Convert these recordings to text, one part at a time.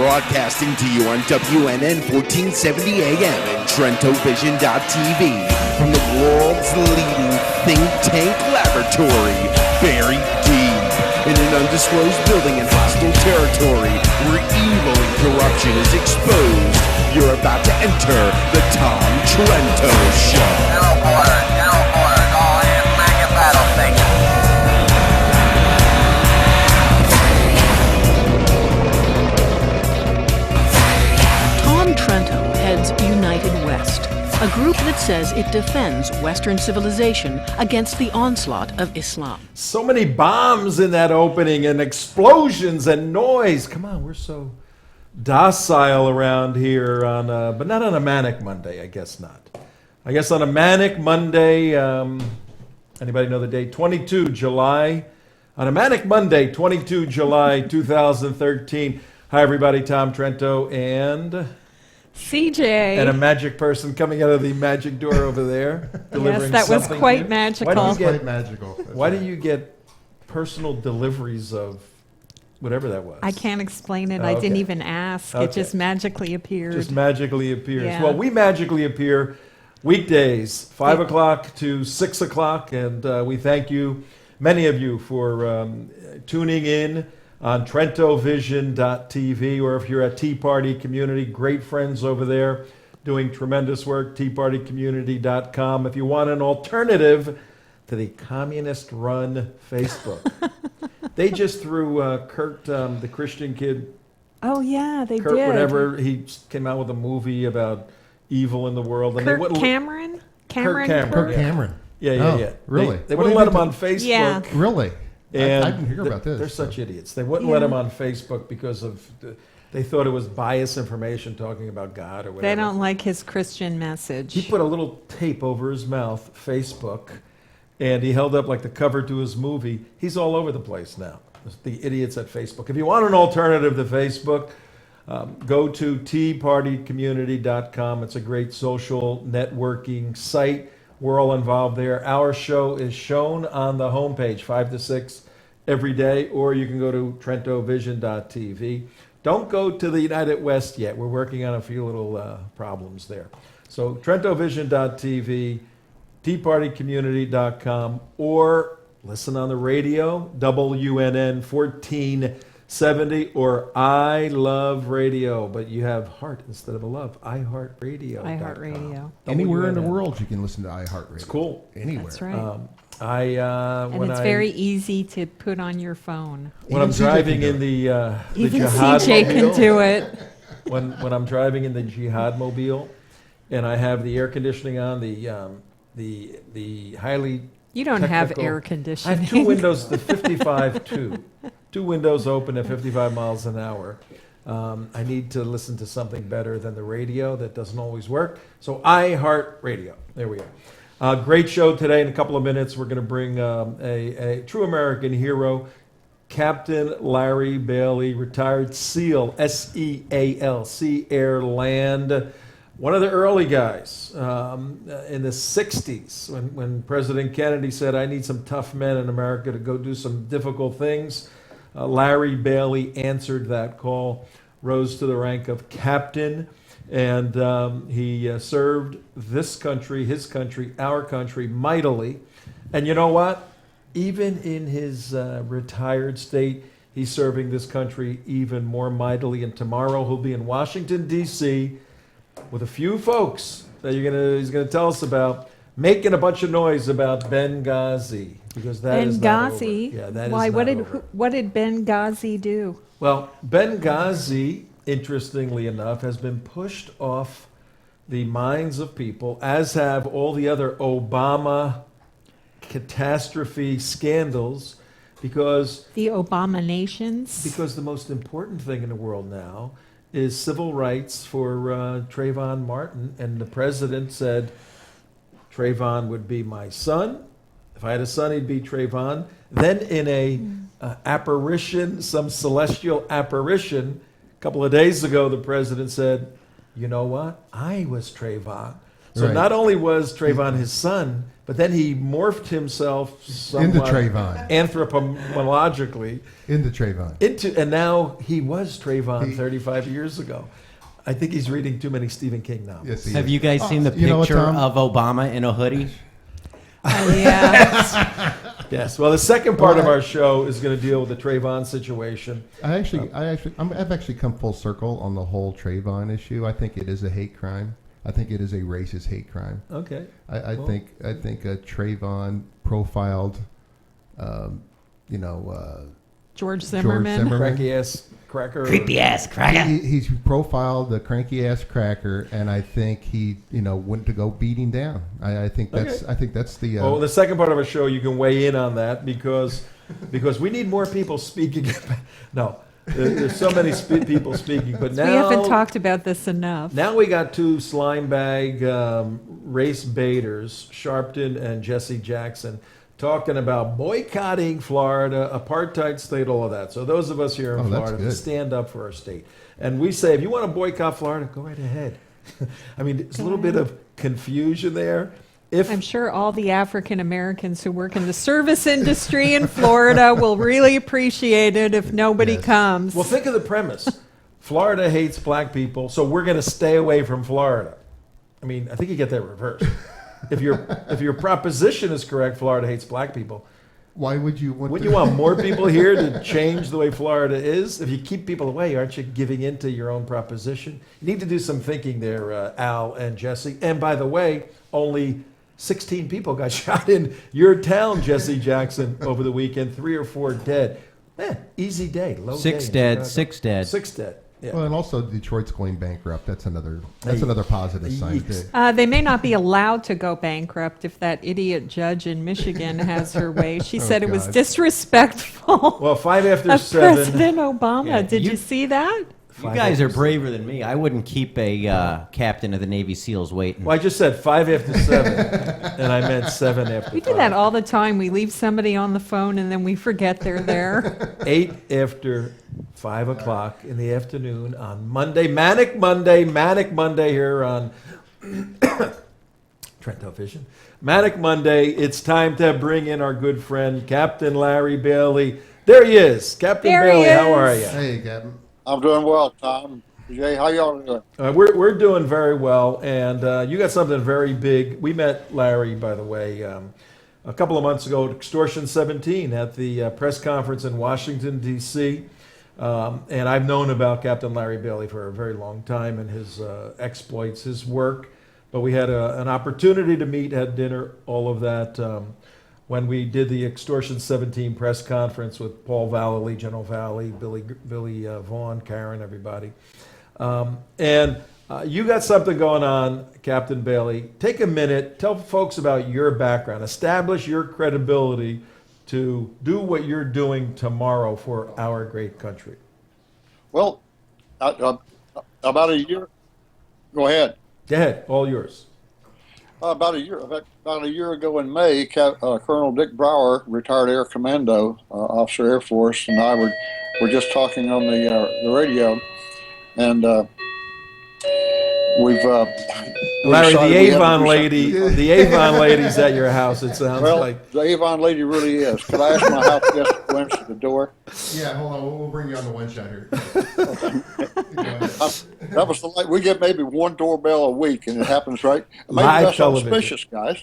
Broadcasting to you on WNN 1470 AM and TrentoVision.tv from the world's leading think tank laboratory, buried deep in an undisclosed building in hostile territory where evil and corruption is exposed. You're about to enter the Tom Trento Show. All hands back at battle station. Tom Trento heads United West, a group that says it defends Western civilization against the onslaught of Islam. So many bombs in that opening and explosions and noise. Come on, we're so docile around here but not on a Manic Monday, I guess not. I guess on a Manic Monday, anybody know the date? 22 July. On a Manic Monday, 22 July 2013. Hi everybody, Tom Trento and CJ. And a magic person coming out of the magic door over there. Yes, that was something quite new. magical. Why do you get personal deliveries of whatever that was? I can't explain it. Oh, I okay. didn't even ask. Okay. It just magically appeared. Just magically appears. Yeah. Well, we magically appear weekdays, 5 o'clock to 6 o'clock, and we thank you, many of you, for tuning in on TrentoVision.tv, or if you're at Tea Party Community, great friends over there doing tremendous work, TeaPartyCommunity.com. If you want an alternative to the communist-run Facebook. They just threw Kurt, the Christian kid, Oh, yeah, they Kurt, did. whatever, he came out with a movie about evil in the world. And Kurt they wouldn't Cameron? Cameron. Kurt Cameron. Yeah. Oh, really? They What wouldn't did let they him do? on Facebook. Yeah. Really? And I didn't hear about this. They're so. such idiots. They wouldn't let Yeah. him on Facebook because of they thought it was biased information talking about God or whatever. They don't like his Christian message. He put a little tape over his mouth, Facebook, and he held up like the cover to his movie. He's all over the place now. The idiots at Facebook. If you want an alternative to Facebook, go to teapartycommunity.com. It's a great social networking site. We're all involved there. Our show is shown on the homepage 5 to 6 every day, or you can go to TrentoVision.tv. Don't go to the United West yet. We're working on a few little problems there. So TrentoVision.tv, teapartycommunity.com, or listen on the radio, WNN 1470, or I Love Radio, but you have heart instead of a love. iHeartRadio. iHeartRadio. Anywhere in the WNN. world you can listen to iHeartRadio. It's cool. Anywhere. That's right. And And it's very easy to put on your phone. when I'm Even CJ driving can in do the Even jihad CJ can mobile, do it. when I'm driving in the jihad mobile, and I have the air conditioning on, the highly You don't have technical- air I conditioning. have two windows, the 55 two windows open at 55 miles an hour. I need to listen to something better than the radio. That doesn't always work. So iHeartRadio. There we are. Great show today. In a couple of minutes, we're going to bring a true American hero, Captain Larry Bailey, retired SEAL, SEAL, Sea, Air, Land. One of the early guys in the 60s when President Kennedy said, I need some tough men in America to go do some difficult things. Larry Bailey answered that call, rose to the rank of captain, and he served this country, his country, our country mightily. And you know what? Even in his retired state, he's serving this country even more mightily. And tomorrow he'll be in Washington, D.C., with a few folks that he's going to tell us about, making a bunch of noise about Benghazi, because that is not over. Benghazi. Yeah, that is Why? not What did over. what did Benghazi do? Well, Benghazi, interestingly enough, has been pushed off the minds of people, as have all the other Obama catastrophe scandals, because The Abominations. the most important thing in the world now is civil rights for Trayvon Martin, and the president said Trayvon would be my son. If I had a son, he'd be Trayvon. Then in a apparition, some celestial apparition, a couple of days ago, the president said, you know what? I was Trayvon. So Right. not only was Trayvon his son, but then he morphed himself Into somewhat Trayvon. anthropologically Into Trayvon. and now he was Trayvon He- 35 years ago. I think he's reading too many Stephen King novels. Yes, he Have is. you guys seen the You know what, picture Tom? of Obama in a hoodie? Yeah. Yes. Well, the second part Well, of our show is going to deal with the Trayvon situation. I've actually come full circle on the whole Trayvon issue. I think it is a hate crime. I think it is a racist hate crime. Okay. I Well- think Trayvon profiled, George Zimmerman. Cracky ass cracker. Creepy ass cracker. He's profiled the cranky ass cracker, and I think he went to go beat him down. I think that's Okay. I think that's the. Well, the second part of our show, you can weigh in on that because we need more people speaking. No, there's so many people speaking, but now We haven't talked about this enough. Now we got two slime bag race baiters, Sharpton and Jesse Jackson, talking about boycotting Florida, apartheid state, all of that. So those of us here in Oh, that's Florida good. stand up for our state. And we say, if you want to boycott Florida, go right ahead. I mean, there's a little bit of confusion there. If I'm sure all the African Americans who work in the service industry in Florida will really appreciate it if nobody Yes. comes. Well, think of the premise. Florida hates black people, so we're going to stay away from Florida. I mean, I think you get that reversed. If your proposition is correct, Florida hates black people. Why would you want? Wouldn't you want more people here to change the way Florida is? If you keep people away, aren't you giving in to your own proposition? You need to do some thinking there, Al and Jesse. And by the way, only 16 people got shot in your town, Jesse Jackson, over the weekend. 3 or 4 dead. Easy day. Low Six day in dead, Chicago. 6 dead. 6 dead. Yeah. Well, and also Detroit's going bankrupt. That's another Hey. positive sign. Yeeks. Too. They may not be allowed to go bankrupt if that idiot judge in Michigan has her way. She said it was God. disrespectful Well, 5 after of 7. President Obama. Yeah, Did you- you see that? You guys are braver than me. I wouldn't keep a captain of the Navy SEAls waiting. Well, I just said 5 after 7, and I meant 7 after We 5. do that all the time. We leave somebody on the phone and then we forget they're there. 8 after 5 o'clock in the afternoon on Monday, Manic Monday here on TrentoVision. Manic Monday, it's time to bring in our good friend, Captain Larry Bailey. There he is. Captain There he Bailey, how are is. you? Hey, Captain. I'm doing well, Tom. Jay, how y'all doing? We're doing very well, and you got something very big. We met Larry, by the way, a couple of months ago at Extortion 17 at the press conference in Washington, D.C., and I've known about Captain Larry Bailey for a very long time and his exploits, his work, but we had an opportunity to meet, had dinner, all of that, when we did the Extortion 17 press conference with Paul Vallely, General Valley, Billy Vaughn, Karen, everybody. And you got something going on, Captain Bailey. Take a minute, tell folks about your background, establish your credibility to do what you're doing tomorrow for our great country. Well, about a year. Go ahead. Go ahead, all yours. About a year ago in May, Colonel Dick Brower, retired Air Commando, Officer Air Force, and I were just talking on the radio, and we've Larry, decided the we have to Avon do lady, the Avon lady's at your house. It sounds well, like. the Avon lady really is. Could I ask my house guest to answer the door? Yeah, hold on. We'll bring you on the one shot here. Go ahead. That was the we get maybe one doorbell a week, and it happens right. Maybe Live that's television. auspicious, guys.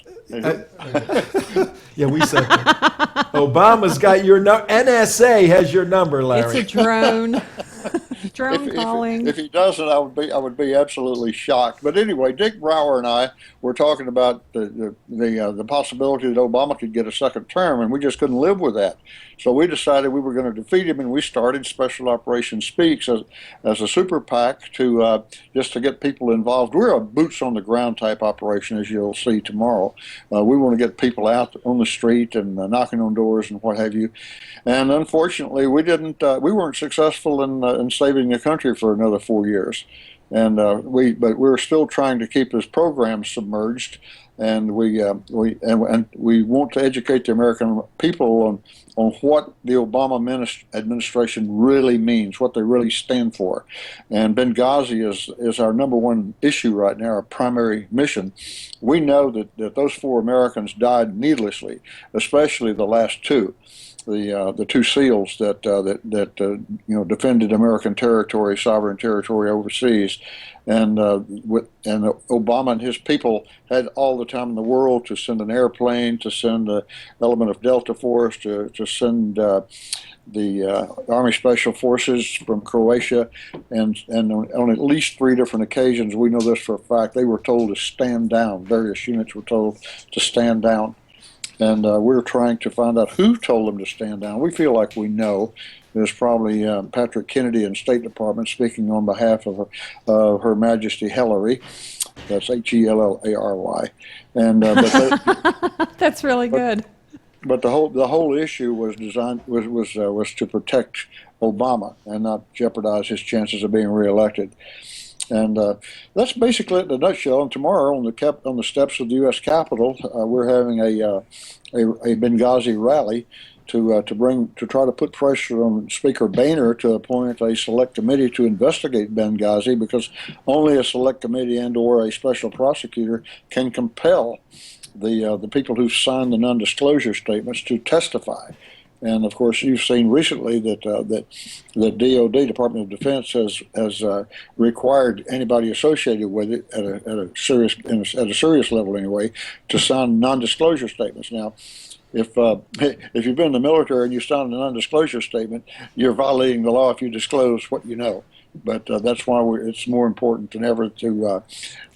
Yeah, we said that. Obama's got your number. NSA has your number, Larry. It's a drone. Drone If calling. he doesn't, I would be absolutely shocked. But anyway, Dick Brower and I were talking about the possibility that Obama could get a second term, and we just couldn't live with that. So we decided we were going to defeat him, and we started Special Operations Speaks as a super PAC to just to get people involved. We're a boots on the ground type operation, as you'll see tomorrow. We want to get people out on the street and knocking on doors and what have you. And unfortunately, we weren't successful in saving the country for another 4 years. And but we're still trying to keep this program submerged, and we want to educate the American people on what the Obama administration really means, what they really stand for. And Benghazi is our number one issue right now, our primary mission. We know that those 4 Americans died needlessly, especially the last 2. The 2 SEALs that defended American territory, sovereign territory overseas, and Obama and his people had all the time in the world to send an airplane, to send an element of Delta Force, to send the Army Special Forces from Croatia, and on at least 3 different occasions, we know this for a fact, they were told to stand down. Various units were told to stand down. And we're trying to find out who told them to stand down. We feel like we know. There's probably Patrick Kennedy in State Department speaking on behalf of Her Majesty Hillary. That's Hellary. And That's really good. But the whole issue was designed was to protect Obama and not jeopardize his chances of being reelected. And that's basically it in a nutshell. And tomorrow on the steps of the U.S. Capitol, we're having a Benghazi rally to try to put pressure on Speaker Boehner to appoint a select committee to investigate Benghazi, because only a select committee and/or a special prosecutor can compel the people who signed the non-disclosure statements to testify. And of course, you've seen recently that the DoD, Department of Defense, has required anybody associated with it at a serious level anyway to sign non-disclosure statements. Now, if you've been in the military and you sign a non-disclosure statement, you're violating the law if you disclose what you know. But that's why it's more important than ever to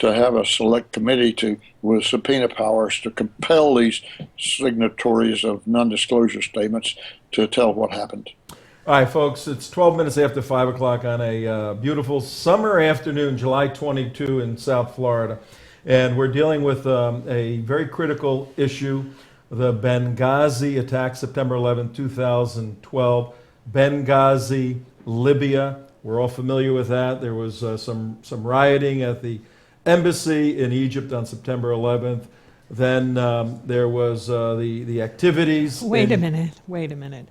have a select committee with subpoena powers to compel these signatories of non-disclosure statements to tell what happened. All right, folks, it's 12 minutes after 5 o'clock on a beautiful summer afternoon, July 22 in South Florida. And we're dealing with a very critical issue, the Benghazi attack, September 11, 2012. Benghazi, Libya. We're all familiar with that. There was some rioting at the embassy in Egypt on September 11th. Then there was the activities. Wait a minute.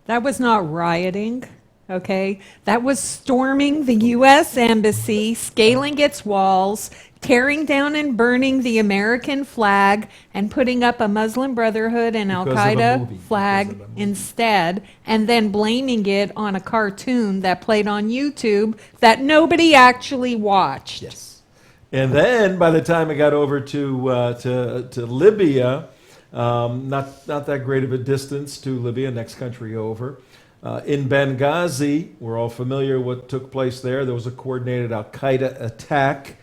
That was not rioting, okay? That was storming the U.S. Embassy, scaling its walls, tearing down and burning the American flag, and putting up a Muslim Brotherhood and Al Qaeda flag instead, and then blaming it on a cartoon that played on YouTube that nobody actually watched. Yes. And then by the time it got over to Libya, not that great of a distance to Libya, next country over. In Benghazi, we're all familiar what took place there. There was a coordinated Al Qaeda attack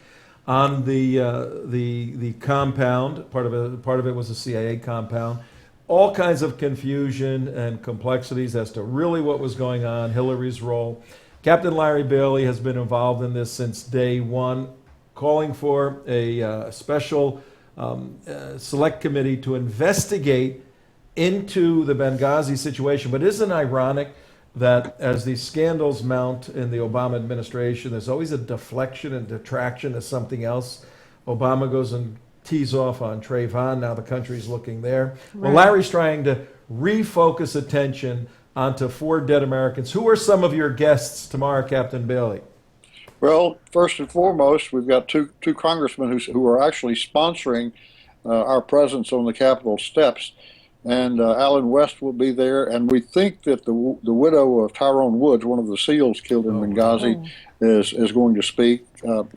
on the compound. Part of it was a CIA compound. All kinds of confusion and complexities as to really what was going on, Hillary's role. Captain Larry Bailey has been involved in this since day one, calling for a special select committee to investigate into the Benghazi situation. But isn't it ironic that as these scandals mount in the Obama administration, there's always a deflection and detraction to something else? Obama goes and tees off on Trayvon. Now the country's looking there. Right. Well, Larry's trying to refocus attention onto 4 dead Americans. Who are some of your guests tomorrow, Captain Bailey? Well, first and foremost, we've got two congressmen who are actually sponsoring our presence on the Capitol steps. And Alan West will be there, and we think that the widow of Tyrone Woods, one of the SEALs killed in Benghazi, is going to speak.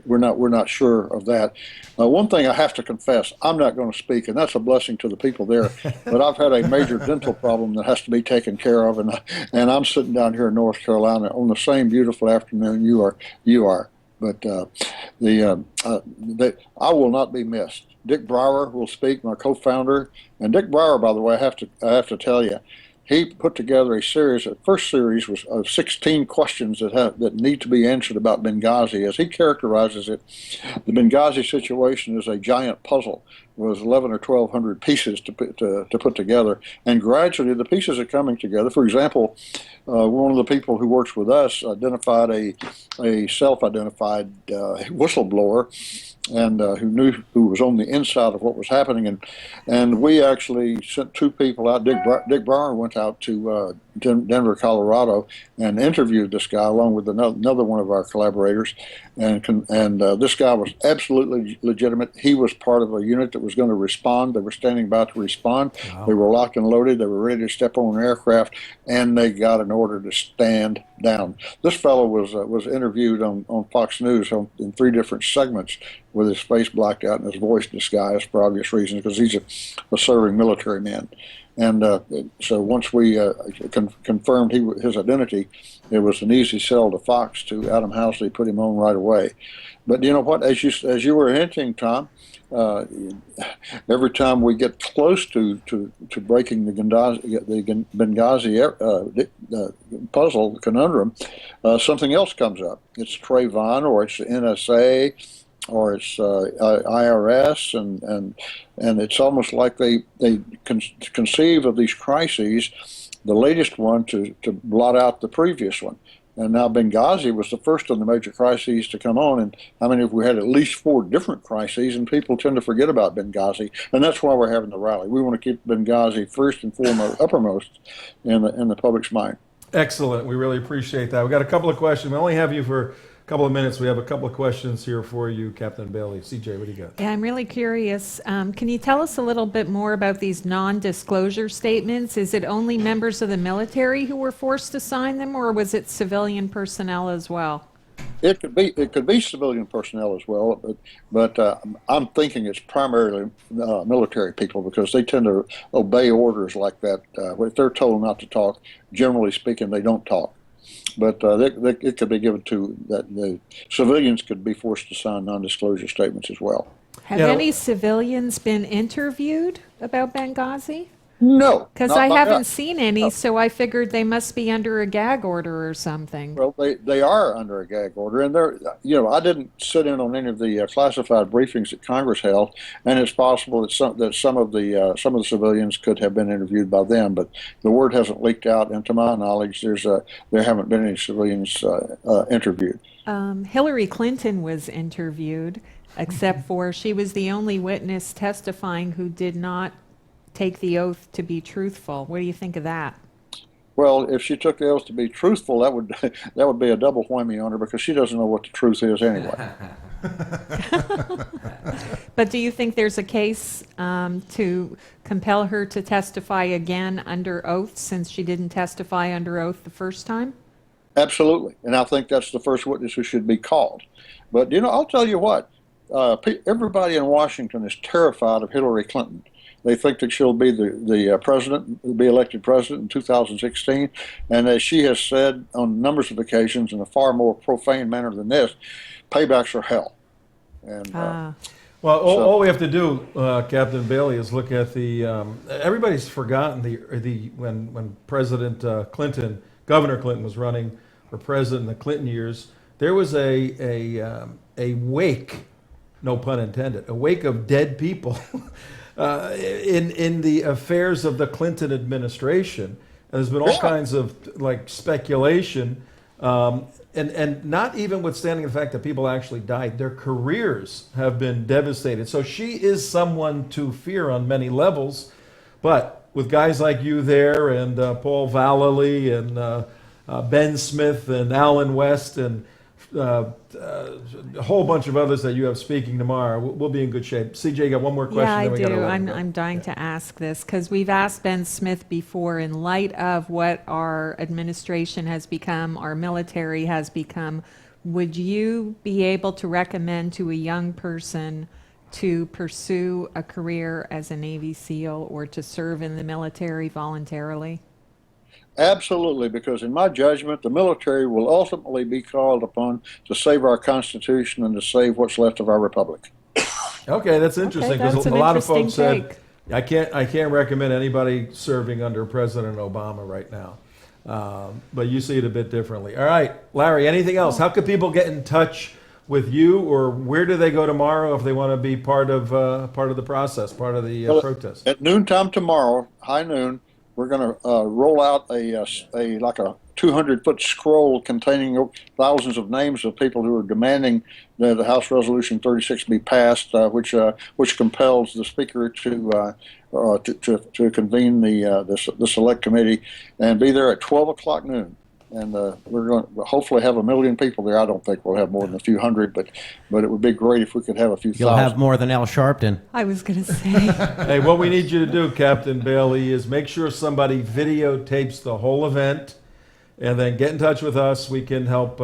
We're not sure of that. One thing I have to confess, I'm not going to speak, and that's a blessing to the people there. But I've had a major dental problem that has to be taken care of, and I'm sitting down here in North Carolina on the same beautiful afternoon you are. But I will not be missed. Dick Brower will speak, my co-founder. And Dick Brower, by the way, I have to tell you, he put together a series. The first series was of 16 questions that need to be answered about Benghazi. As he characterizes it, the Benghazi situation is a giant puzzle was 11 or 1200 pieces to put together, and gradually the pieces are coming together. For example, one of the people who works with us identified a self-identified whistleblower, and who was on the inside of what was happening, and we actually sent two people out. Dick Brower went out to Denver, Colorado, and interviewed this guy along with another one of our collaborators, and this guy was absolutely legitimate. He was part of a unit that was going to respond. They were standing by to respond. Wow. They were locked and loaded. They were ready to step on an aircraft, and they got an order to stand down. This fellow was interviewed on Fox News in 3 different segments with his face blacked out and his voice disguised for obvious reasons, because he's a serving military man. And so once we confirmed his identity, it was an easy sell to Fox to Adam Housley, put him on right away. But you know what? As you were hinting, Tom, every time we get close to breaking the Benghazi puzzle conundrum, something else comes up. It's Trayvon, or it's the NSA, or it's IRS, and it's almost like they conceive of these crises, the latest one to blot out the previous one. And now Benghazi was the first of the major crises to come on, and I mean, if we had at least 4 different crises, and people tend to forget about Benghazi, and that's why we're having the rally. We want to keep Benghazi first and foremost, uppermost in the public's mind. Excellent. We really appreciate that. We got a couple of questions. We only have you for a couple of minutes. We have a couple of questions here for you, Captain Bailey. CJ, what do you got? Yeah, I'm really curious. Can you tell us a little bit more about these non-disclosure statements? Is it only members of the military who were forced to sign them, or was it civilian personnel as well? It could be civilian personnel as well, but I'm thinking it's primarily military people, because they tend to obey orders like that. If they're told not to talk, generally speaking, they don't talk. But it could be given to that the civilians could be forced to sign non-disclosure statements as well. Have any civilians been interviewed about Benghazi? No, because I haven't seen any, so I figured they must be under a gag order or something. Well, they are under a gag order, and I didn't sit in on any of the classified briefings that Congress held, and it's possible that some of the civilians could have been interviewed by them, but the word hasn't leaked out, and to my knowledge, there haven't been any civilians interviewed. Hillary Clinton was interviewed, except for she was the only witness testifying who did not take the oath to be truthful. What do you think of that? Well, if she took the oath to be truthful, that would be a double whammy on her, because she doesn't know what the truth is anyway. But do you think there's a case to compel her to testify again under oath, since she didn't testify under oath the first time? Absolutely, and I think that's the first witness who should be called. But I'll tell you what, everybody in Washington is terrified of Hillary Clinton. They think that she'll be the president, be elected president in 2016. And as she has said on numbers of occasions in a far more profane manner than this, paybacks are hell. And well, all we have to do, Captain Bailey, is look at everybody's forgotten when President Clinton, Governor Clinton, was running for president in the Clinton years. There was a wake, no pun intended, a wake of dead people. In the affairs of the Clinton administration, and there's been all kinds of speculation, and not even withstanding the fact that people actually died, their careers have been devastated. So she is someone to fear on many levels, but with guys like you there, and Paul Vallely, and Ben Smith, and Alan West, and a whole bunch of others that you have speaking tomorrow, we'll be in good shape. CJ, you got one more question? Yeah, I do. I'm dying to ask this, because we've asked Ben Smith before, in light of what our administration has become, our military has become, would you be able to recommend to a young person to pursue a career as a Navy SEAL or to serve in the military voluntarily? Absolutely, because in my judgment, the military will ultimately be called upon to save our Constitution and to save what's left of our republic. Okay, that's interesting, because that's a lot of folks take. said, I can't recommend anybody serving under President Obama right now. But you see it a bit differently. All right, Larry, anything else? How could people get in touch with you, or where do they go tomorrow if they want to be part of the process, part of the protest? At noontime tomorrow, high noon, we're going to roll out a 200-foot scroll containing thousands of names of people who are demanding the House Resolution 36 be passed, which compels the Speaker to convene the Select Committee and be there at 12 o'clock noon. And we're going to hopefully have 1 million people there. I don't think we'll have more than a few hundred, but it would be great if we could have a few You'll thousand. have more than Al Sharpton. I was going to say. Hey, what we need you to do, Captain Bailey, is make sure somebody videotapes the whole event, and then get in touch with us. We can help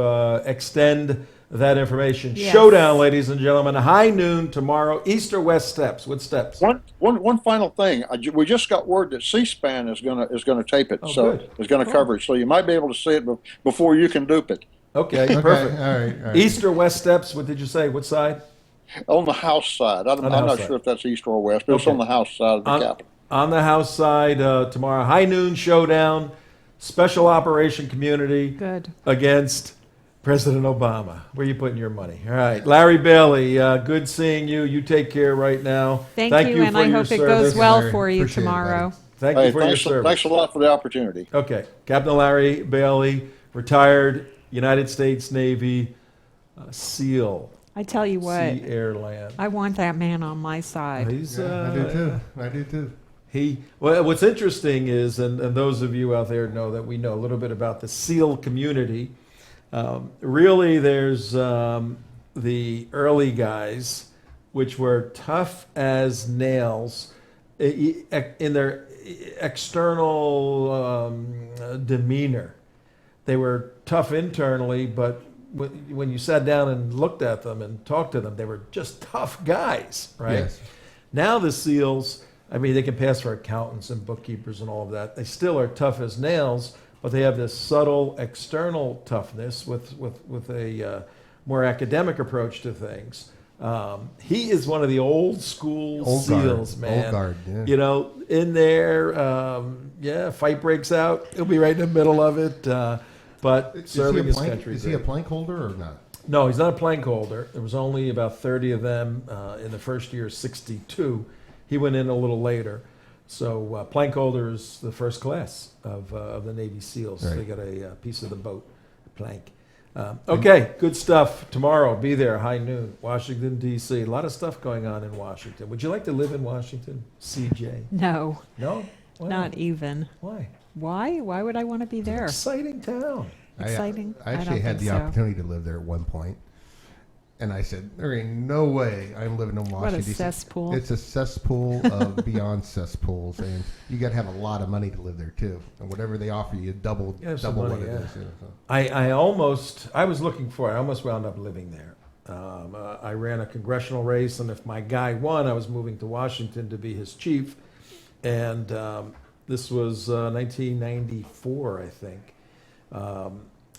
extend that information. Yes. Showdown, ladies and gentlemen, high noon tomorrow, east or west steps. What steps? One final thing. We just got word that C-SPAN is gonna tape it, so good. it's gonna cover it. So you might be able to see it before you can dupe it. Okay, Okay, perfect. all right. East or west steps? What did you say? What side? On the House side. I'm the not House side. sure if that's east or west, but it's Okay. on the House side of the On, Capitol. on the House side tomorrow, high noon showdown, special operation community Good. against President Obama. Where are you putting your money? All right, Larry Bailey, good seeing you. You take care right now. Thank you, and for I your hope it service. goes well Larry. for you Appreciate it, tomorrow. buddy. Thank Hey, you for your thanks service. a lot for the opportunity. Okay, Captain Larry Bailey, retired United States Navy SEAL, I tell you what, Sea Air Land. I want that man on my side. He's, Yeah, I do too. I do too. Well, what's interesting is, and those of you out there know that we know a little bit about the SEAL community. Really, there's the early guys, which were tough as nails in their external demeanor. They were tough internally, but when you sat down and looked at them and talked to them, they were just tough guys, right? Yes. Now the SEALs, I mean, they can pass for accountants and bookkeepers and all of that. They still are tough as nails, but they have this subtle external toughness with a more academic approach to things. He is one of the old school Old guard. SEALs, man. Old guard, yeah. You know, in there, fight breaks out. He'll be right in the middle of it. But serving his country. Is he a plank holder or not? No, he's not a plank holder. There was only about 30 of them in the first year, 62. He went in a little later. So plank holder is the first class of the Navy SEALs. Right. They got a piece of the boat, plank. Okay, good stuff. Tomorrow, be there, high noon, Washington, D.C. A lot of stuff going on in Washington. Would you like to live in Washington, CJ? No, No? Why not even. Why? Why? Why would I want to be there? Exciting town. Exciting? I I actually don't had think the so. opportunity to live there at one point, and I said, "There ain't no way I'm living in Washington." What a DC." cesspool. It's a cesspool of beyond cesspools, and you got to have a lot of money to live there too. And whatever they offer you, double You have some what money, it yeah. is. You know, so. I was looking for it. I almost wound up living there. I ran a congressional race, and if my guy won, I was moving to Washington to be his chief. And this was 1994, I think.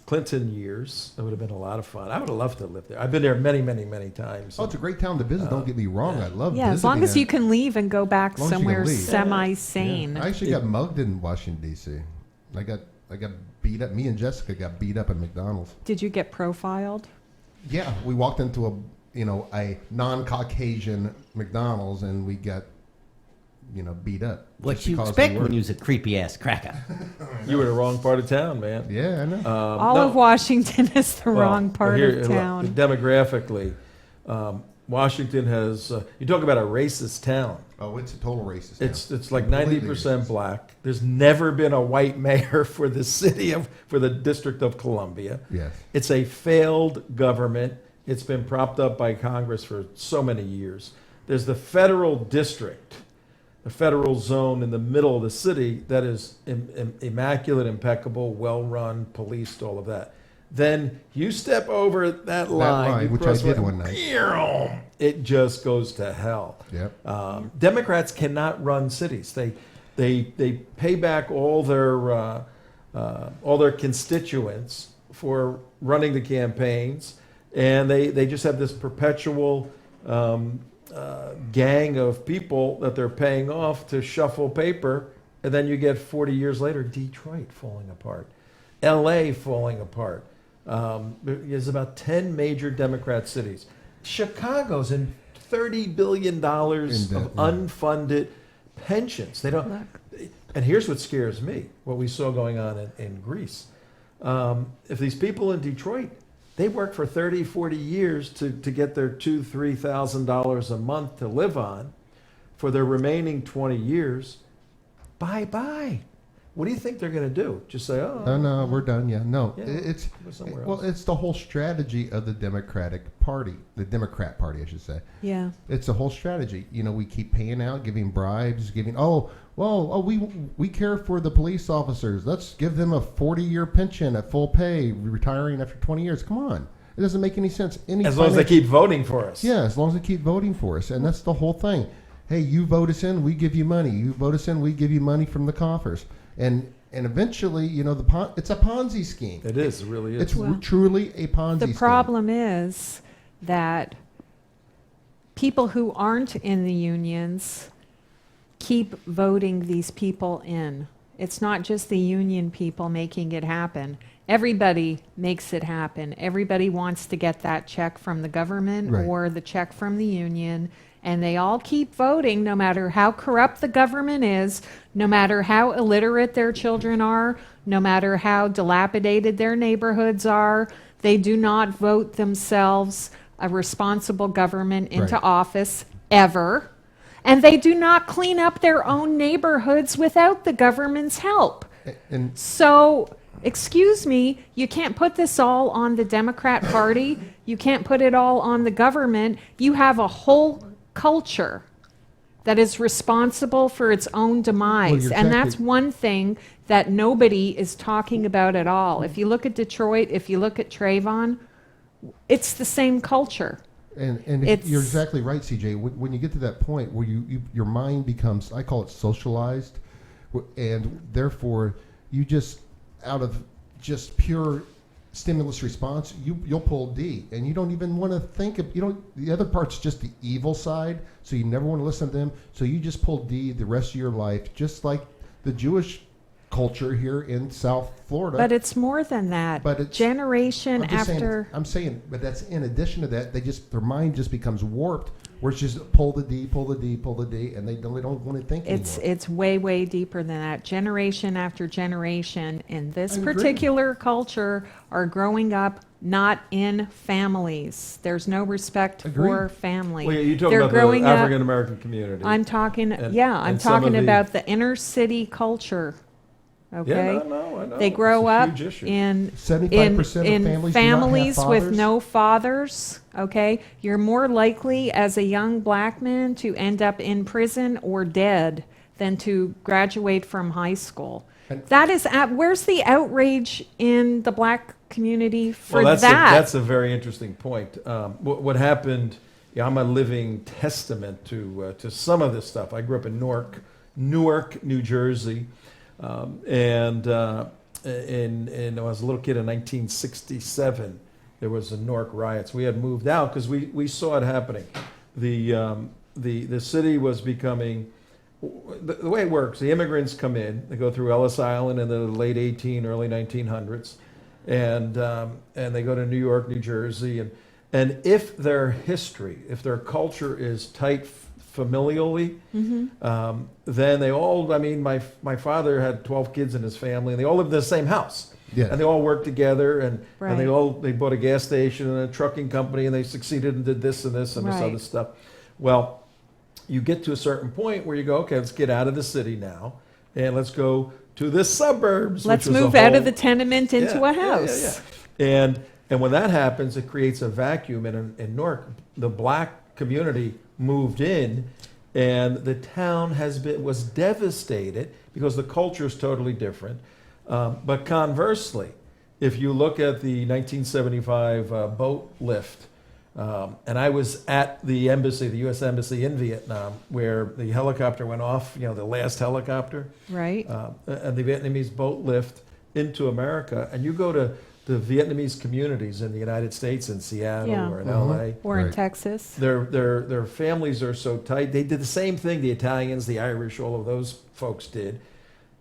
Clinton years. It would have been a lot of fun. I would have loved to live there. I've been there many, many, many times. Oh, it's a great town to visit. Don't get me wrong. I love Yeah, as visiting long as there. you can leave and go back As long as you can somewhere leave. semi-sane. I actually got mugged in Washington D.C. I got beat up. Me and Jessica got beat up at McDonald's. Did you get profiled? Yeah, we walked into a non-Caucasian McDonald's and we got beat up. What just you because expect we were- when you's a creepy ass cracker. You were in the wrong part of town, man. Yeah, I know. All no. of Washington is the Well, wrong part here, of town. Demographically, Washington has. You talk about a racist town. Oh, it's a total racist. It's like Completely 90% racist. black. There's never been a white mayor for the District of Columbia. Yes. It's a failed government. It's been propped up by Congress for so many years. There's the federal district, the federal zone in the middle of the city that is immaculate, impeccable, well-run, policed, all of that. Then you step over that line, you which cross I did one- one night. It just goes to hell. Yep. Democrats cannot run cities. They pay back all their constituents for running the campaigns, and they just have this perpetual gang of people that they're paying off to shuffle paper, and then you get 40 years later Detroit falling apart, L.A. falling apart. There's about 10 major Democrat cities. Chicago's in $30 billion of unfunded pensions. They don't. And here's what scares me: what we saw going on in Greece. If these people in Detroit, they work for 30, 40 years to get their $2,000, $3,000 a month to live on, for their remaining 20 years, bye-bye. What do you think they're going to do? Just say, oh. No, we're done. Yeah, no. Yeah, It's go somewhere well, else. it's the whole strategy of the Democratic Party, the Democrat Party, I should say. Yeah. It's a whole strategy. You know, we keep paying out, giving bribes, we care for the police officers. Let's give them a 40-year pension at full pay, retiring after 20 years. Come on. It doesn't make any sense. As long as they keep voting for us. Yeah, as long as they keep voting for us. And that's the whole thing. Hey, you vote us in, we give you money. You vote us in, we give you money from the coffers. And eventually, you know, it's a Ponzi scheme. It is. It really is. It's truly a Ponzi scheme. The problem is that people who aren't in the unions keep voting these people in. It's not just the union people making it happen. Everybody makes it happen. Everybody wants to get that check from the government Right. or the check from the union. And they all keep voting, no matter how corrupt the government is, no matter how illiterate their children are, no matter how dilapidated their neighborhoods are. They do not vote themselves a responsible government into Right. office ever. And they do not clean up their own neighborhoods without the government's help. And So, excuse me, you can't put this all on the Democrat Party. You can't put it all on the government. You have a whole culture that is responsible for its own demise. you're And that's exactly- one thing that nobody is talking about at all. If you look at Detroit, if you look at Trayvon, it's the same culture. And It's- you're exactly right, CJ. When you get to that point where your mind becomes, I call it socialized, and therefore you just, out of just pure stimulus response, you'll pull D, and you don't even want to think of, the other part's just the evil side, so you never want to listen to them, so you just pull D the rest of your life, just like the Jewish culture here in South Florida. But it's more than that. But it's- Generation I'm just after... saying, but that's in addition to that, their mind just becomes warped, where it's just pull the D, pull the D, pull the D, and they don't want to think anymore. It's way, way deeper than that. Generation after generation in this I agree. particular culture are growing up not in families. There's no respect Agreed. for family. Well, you're talking They're about growing the up. African American community. I'm talking, And- I'm and some of talking the- about the inner city culture. Okay? Yeah, no, I know. They grow It's a up huge issue. in 75% of in families do not have families with fathers. no fathers. Okay, you're more likely as a young black man to end up in prison or dead than to graduate from high school. And- That is where's the outrage in the black community for Well, that? that's a very interesting point. What happened? Yeah, I'm a living testament to some of this stuff. I grew up in Newark, New Jersey, and when I was a little kid in 1967, there was the Newark riots. We had moved out because we saw it happening. The city was becoming. The way it works, the immigrants come in, they go through Ellis Island in the late early 1900s, and they go to New York, New Jersey, and if their history, if their culture is tight familially, then they all, I mean, my father had 12 kids in his family, and they all lived in the same house. Yes. And they all worked together, and Right. they bought a gas station and a trucking company, and they succeeded and did this and this and this Right. other stuff. Well, you get to a certain point where you go, okay, let's get out of the city now, and let's go to the suburbs. Let's which was a move out of whole- the tenement into Yeah, a yeah, house. yeah. And when that happens, it creates a vacuum. And in Newark, the black community moved in, and the town was devastated because the culture is totally different. But conversely, if you look at the 1975 boat lift, and I was at the embassy, the U.S. Embassy in Vietnam, where the helicopter went off, the last helicopter, Right. and the Vietnamese boat lift into America, and you go to the Vietnamese communities in the United States, in Seattle Yeah. or in LA, Or in Right. Texas. their families are so tight. They did the same thing the Italians, the Irish, all of those folks did.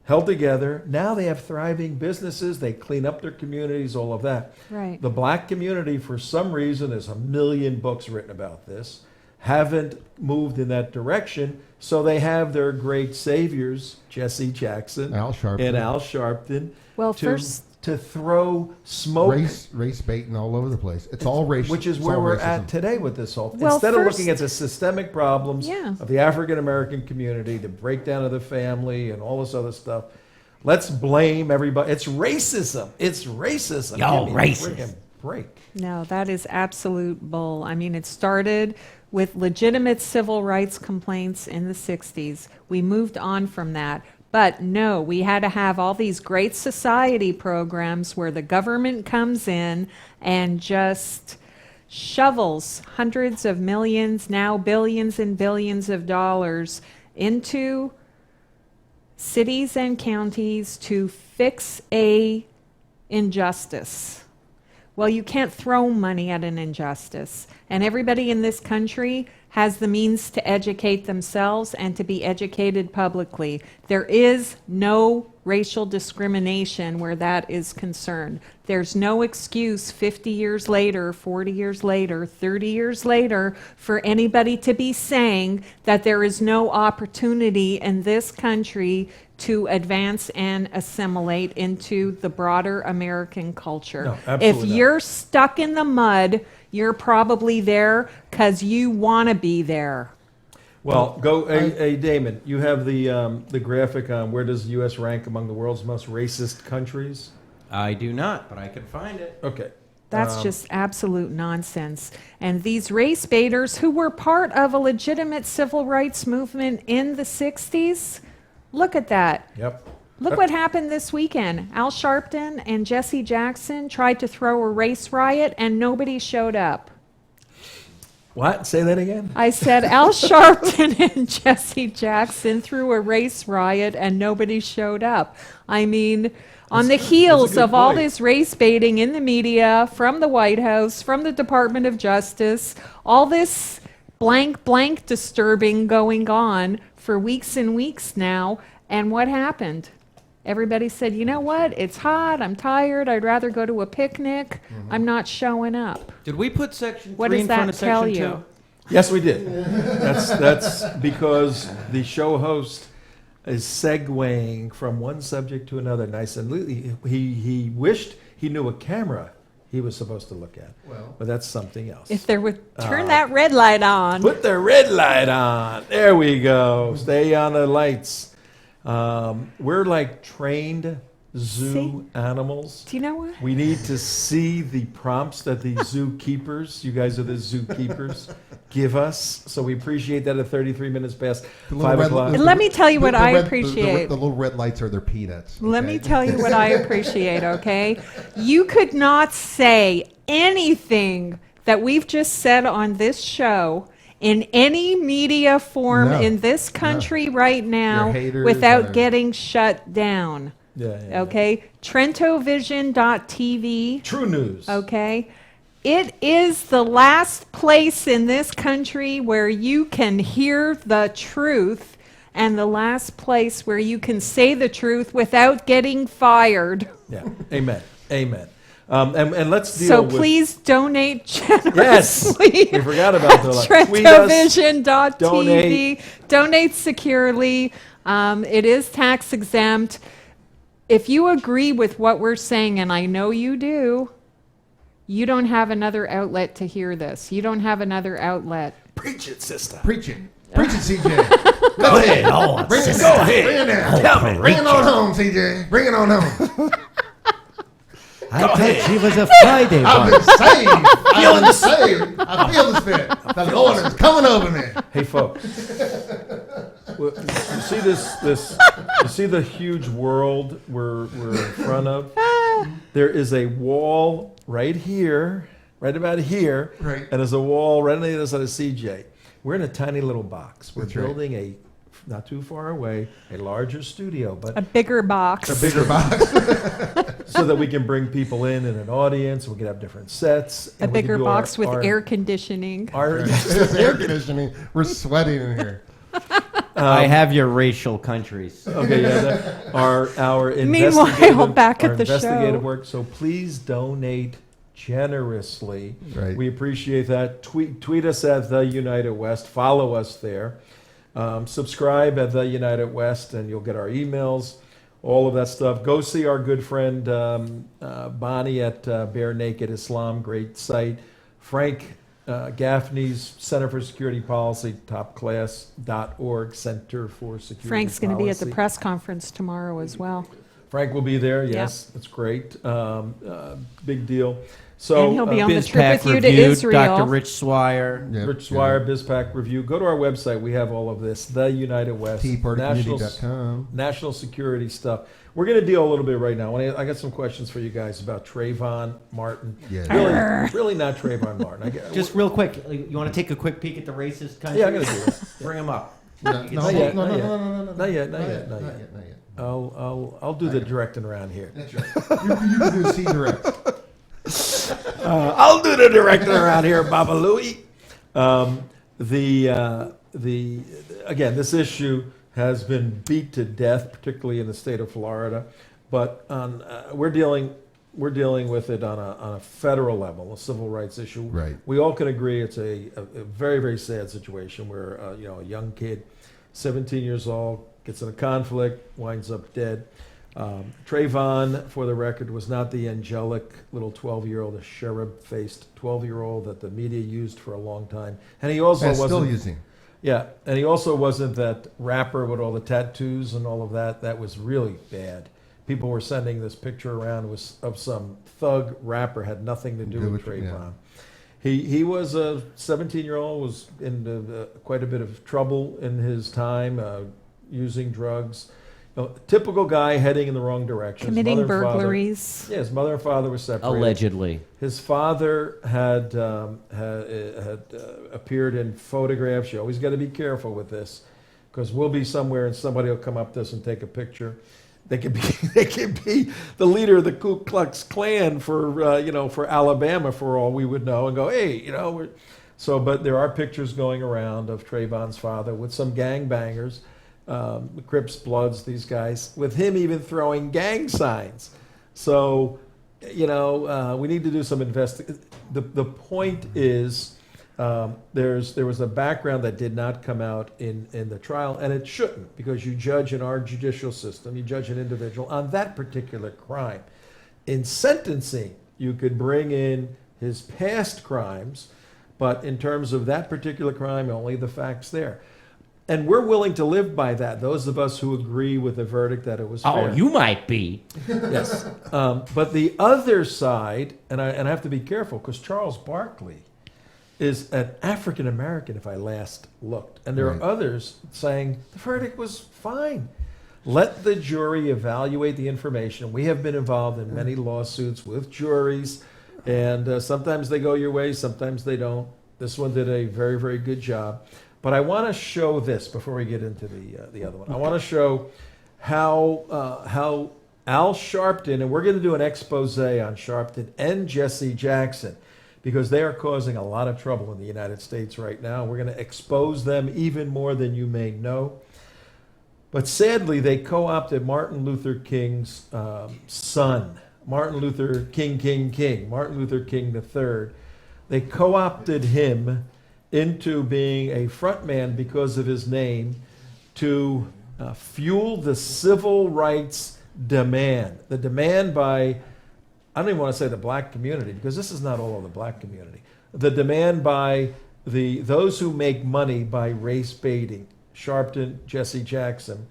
held together. Now they have thriving businesses. They clean up their communities, all of that. Right. The black community, for some reason, there's a million books written about this, haven't moved in that direction. So they have their great saviors, Jesse Jackson Al Sharpton. and Al Sharpton, Well, to, first- to throw smoke. Race baiting all over the place. It's all racial. Which is where we're at today with this whole. Well, Instead of first- looking at the systemic problems Yeah. of the African American community, the breakdown of the family, and all this other stuff, let's blame everybody. It's racism. It's racism. Y'all Give me a racist. friggin' break. No, that is absolute bull. I mean, it started with legitimate civil rights complaints in the 60s. We moved on from that. But no, we had to have all these great society programs where the government comes in and just shovels hundreds of millions, now billions and billions of dollars into cities and counties to fix a injustice. Well, you can't throw money at an injustice. And everybody in this country has the means to educate themselves and to be educated publicly. There is no racial discrimination where that is concerned. There's no excuse 50 years later, 40 years later, 30 years later for anybody to be saying that there is no opportunity in this country to advance and assimilate into the broader American culture. No, absolutely if not. you're stuck in the mud, you're probably there because you want to be there. Well, go, hey, Damon. You have the graphic on where does the U.S. rank among the world's most racist countries? I do not, but I can find it. Okay. That's just absolute nonsense. And these race baiters who were part of a legitimate civil rights movement in the 60s, look at that. Yep. Look what happened this weekend. Al Sharpton and Jesse Jackson tried to throw a race riot and nobody showed up. What? Say that again. I said Al Sharpton and Jesse Jackson threw a race riot and nobody showed up. I mean, on the heels good of all point. this race baiting in the media, from the White House, from the Department of Justice, all this blank disturbing going on for weeks and weeks now, and what happened? Everybody said, you know what? It's hot. I'm tired. I'd rather go to a picnic. I'm not showing up. Did we put section What 3 does in front that of tell section you? 2? Yes, we did. That's because the show host is segueing from one subject to another nice and neatly. He wished he knew a camera he was supposed to look at. Well. But that's something else. If there would turn that red light on. Put the red light on. There we go. Stay on the lights. We're like trained zoo animals. Do you know what? We need to see the prompts that the zookeepers, you guys are the zookeepers, give us. So we appreciate that at 33 minutes past The little 5 red- o'clock. And let me tell you what I red- appreciate. The little red lights are their peanuts. Let okay? me tell you what I appreciate, okay? You could not say anything that we've just said on this show in any media form No. in this country right now Your haters without are- getting shut down. Yeah. Okay? TrentoVision.tv. True news. Okay? It is the last place in this country where you can hear the truth and the last place where you can say the truth without getting fired. Yeah. Amen. Amen. And let's deal So with... please donate Yes. generously. We forgot about the... Tweet us. TrentoVision.tv. Donate securely. It is tax exempt. If you agree with what we're saying, and I know you do, you don't have another outlet to hear this. You don't have another outlet. Preach it, sister. Preach it. Preach it, CJ. Go ahead. Bring it down. Bring it down. Tell me. Bring it on home, CJ. Bring it on home. I thought she was a Friday I've one. been saved. I've been saved. I feel the Spirit. The Lord is coming over me. Hey, folks. Well, you see this? You see the huge world we're in front of? There is a wall right here, right about here, Right. and there's a wall right on the other side of CJ. We're in a tiny little box. We're That's right. building a, not too far away, a larger studio, but A bigger box. A bigger box. so that we can bring people in an audience. We can have different sets. A and we can bigger do box with our air conditioning. Our, It's air conditioning. We're sweating in here. I have your racial countries. Okay, yeah, our Meanwhile, investigative, back at our the investigative show. work. So please donate generously. Right. We appreciate that. Tweet us at The United West. Follow us there. Subscribe at The United West, and you'll get our emails, all of that stuff. Go see our good friend Bonnie at Bare Naked Islam, great site. Frank Gaffney's Center for Security Policy, topclass.org, Center for Security Frank's going to be at the Policy. press conference tomorrow as well. Frank will be there, yes, that's great. Big deal. So, And he'll be on the trip BizPac with you to Review, Israel. Dr. Rich Swire. Yeah, Rich Swire, BizPac Review. Go to our website. We have all of this. The United West. TeaPartyCommunity.com. National security stuff. We're going to deal a little bit right now. I got some questions for you guys about Trayvon Martin. Yeah. Really not Trayvon Martin. Just real quick, you want to take a quick peek at the racist countries? Yeah, I'm going to do it. Bring them up. No, Not yet, no, not no, yet. no, no, no, no, Not yet, not not yet, yet, not not yet. yet, not yet. I'll do the directing around here. That's right. You can do C-Direct. I'll do the directing around here, Baba Louie. Again, this issue has been beat to death, particularly in the state of Florida, but we're dealing with it on a federal level, a civil rights issue. Right. We all can agree it's a very, very sad situation where a young kid, 17 years old, gets in a conflict, winds up dead. Trayvon, for the record, was not the angelic little 12-year-old, a cherub-faced 12-year-old that the media used for a long time, and he also That's wasn't. still using. Yeah, and he also wasn't that rapper with all the tattoos and all of that. That was really bad. People were sending this picture around of some thug rapper, had nothing to do with Trayvon. He was a 17-year-old, was in quite a bit of trouble in his time, using drugs. Typical guy heading in the wrong direction. Committing His mother and burglaries. father, his mother and father were separated. Allegedly. His father had appeared in photographs. You always got to be careful with this, because we'll be somewhere and somebody will come up to us and take a picture. They could be the leader of the Ku Klux Klan for Alabama, for all we would know, and go, hey, but there are pictures going around of Trayvon's father with some gangbangers, Crips, Bloods, these guys, with him even throwing gang signs. So, we need to do some investigation. The point is, there was a background that did not come out in the trial, and it shouldn't, because you judge in our judicial system, you judge an individual on that particular crime. In sentencing, you could bring in his past crimes, but in terms of that particular crime, only the facts there. And we're willing to live by that, those of us who agree with the verdict that it was fair. Oh, you might be. Yes. But the other side, and I have to be careful, because Charles Barkley is an African American, if I last looked. And there are others saying the verdict was fine. Let the jury evaluate the information. We have been involved in many lawsuits with juries, and sometimes they go your way, sometimes they don't. This one did a very, very good job. But I want to show this before we get into the other one. I want to show how Al Sharpton, and we're going to do an expose on Sharpton and Jesse Jackson, because they are causing a lot of trouble in the United States right now. We're going to expose them even more than you may know. But sadly, they co-opted Martin Luther King's son, Martin Luther Martin Luther King III. They co-opted him into being a frontman because of his name to fuel the civil rights demand. The demand by, I don't even want to say the black community, because this is not all of the black community. The demand by those who make money by race baiting, Sharpton, Jesse Jackson.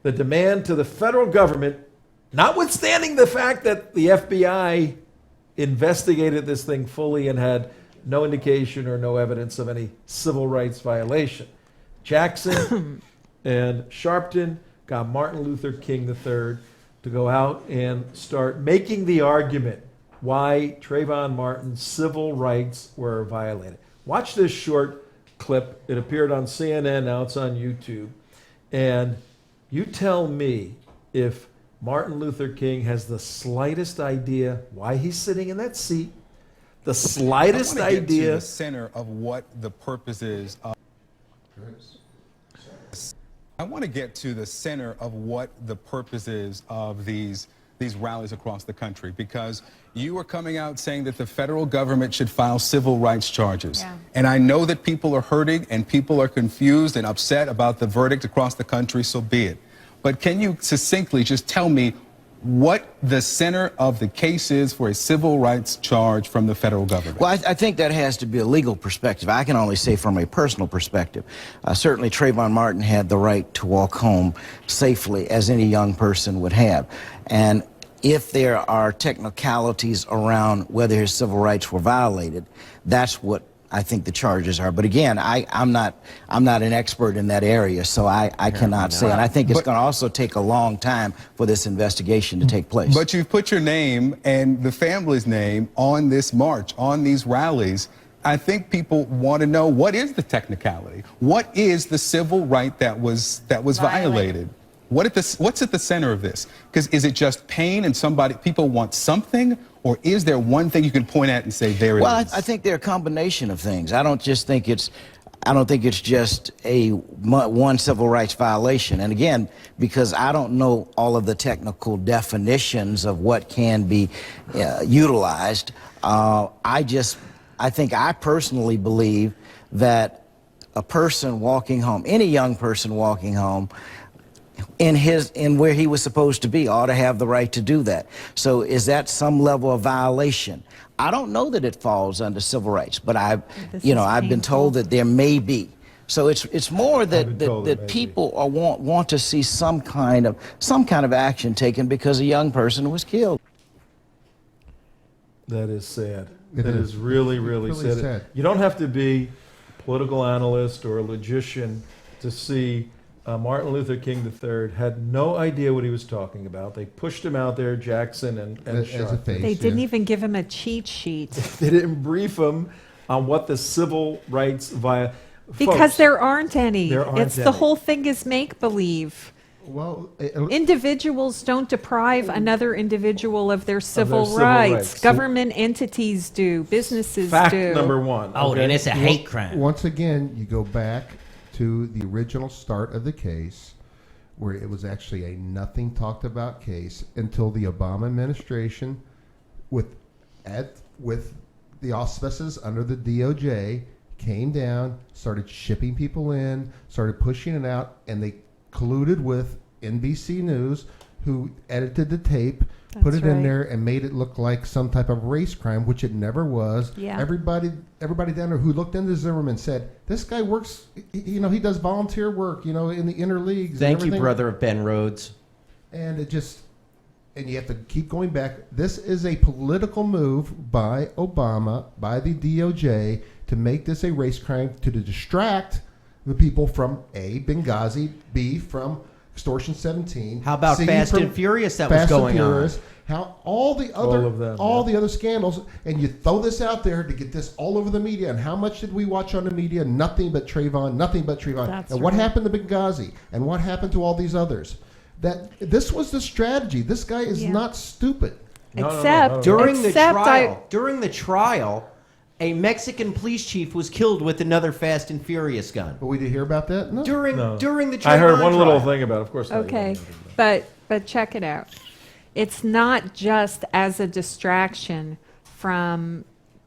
The demand to the federal government, notwithstanding the fact that the FBI investigated this thing fully and had no indication or no evidence of any civil rights violation. Jackson and Sharpton got Martin Luther King III to go out and start making the argument why Trayvon Martin's civil rights were violated. Watch this short clip. It appeared on CNN, now it's on YouTube. And you tell me if Martin Luther King has the slightest idea why he's sitting in that seat, the slightest I want to get to idea. the center of what the purpose is of I want to get to the center of what the purpose is of these rallies across the country, because you are coming out saying that the federal government should file civil rights charges. Yeah. And I know that people are hurting and people are confused and upset about the verdict across the country, so be it. But can you succinctly just tell me what the center of the case is for a civil rights charge from the federal government? Well, I think that has to be a legal perspective. I can only say from a personal perspective. Certainly, Trayvon Martin had the right to walk home safely, as any young person would have. And if there are technicalities around whether his civil rights were violated, that's what I think the charges are. But again, I'm not an expert in that area, so I cannot say. And I think it's going to also take a long time for this investigation to take place. But you've put your name and the family's name on this march, on these rallies. I think people want to know, what is the technicality? What is the civil right that was violated? What's at the center of this? Because is it just pain and people want something, or is there one thing you can point at and say there it is? Well, I think they're a combination of things. I don't think it's just one civil rights violation. And again, because I don't know all of the technical definitions of what can be utilized, I think I personally believe that a person walking home, any young person walking home, in where he was supposed to be, ought to have the right to do that. So is that some level of violation? I don't know that it falls under civil rights, but I've been told that there may be. So it's more that people want to see some kind of action taken because a young person was killed. That is sad. That is really, really sad. You don't have to be a political analyst or a logician to see Martin Luther King III had no idea what he was talking about. They pushed him out there, Jackson and Sharpton. They didn't even give him a cheat sheet. They didn't brief him on what the civil rights because there aren't any. It's the whole thing is make-believe. Well, individuals don't deprive another individual of their civil rights. Government entities do. Businesses Fact do. number one. Oh, and it's a hate crime. Once again, you go back to the original start of the case, where it was actually a nothing talked about case until the Obama administration, with the auspices under the DOJ, came down, started shipping people in, started pushing it out, and they colluded with NBC News, who edited the tape, put it in there, and made it look like some type of race crime, which it never was. Yeah. Everybody down there who looked into Zimmerman said, this guy works, he does volunteer work, in the inner leagues. Thank you, brother of Ben Rhodes. And and you have to keep going back. This is a political move by Obama, by the DOJ, to make this a race crime, to distract the people from A, Benghazi, B, from Extortion 17. How about Fast and Furious that was going on? How all the other scandals, and you throw this out there to get this all over the media. And how much did we watch on the media? Nothing but Trayvon, nothing but Trayvon. And what happened to Benghazi? And what happened to all these others? That this was the strategy. This guy is not stupid. During the trial, a Mexican police chief was killed with another Fast and Furious gun. But we did hear about that? No. During the Trayvon I heard one trial. little thing about it, of course. Okay, but check it out. It's not just as a distraction from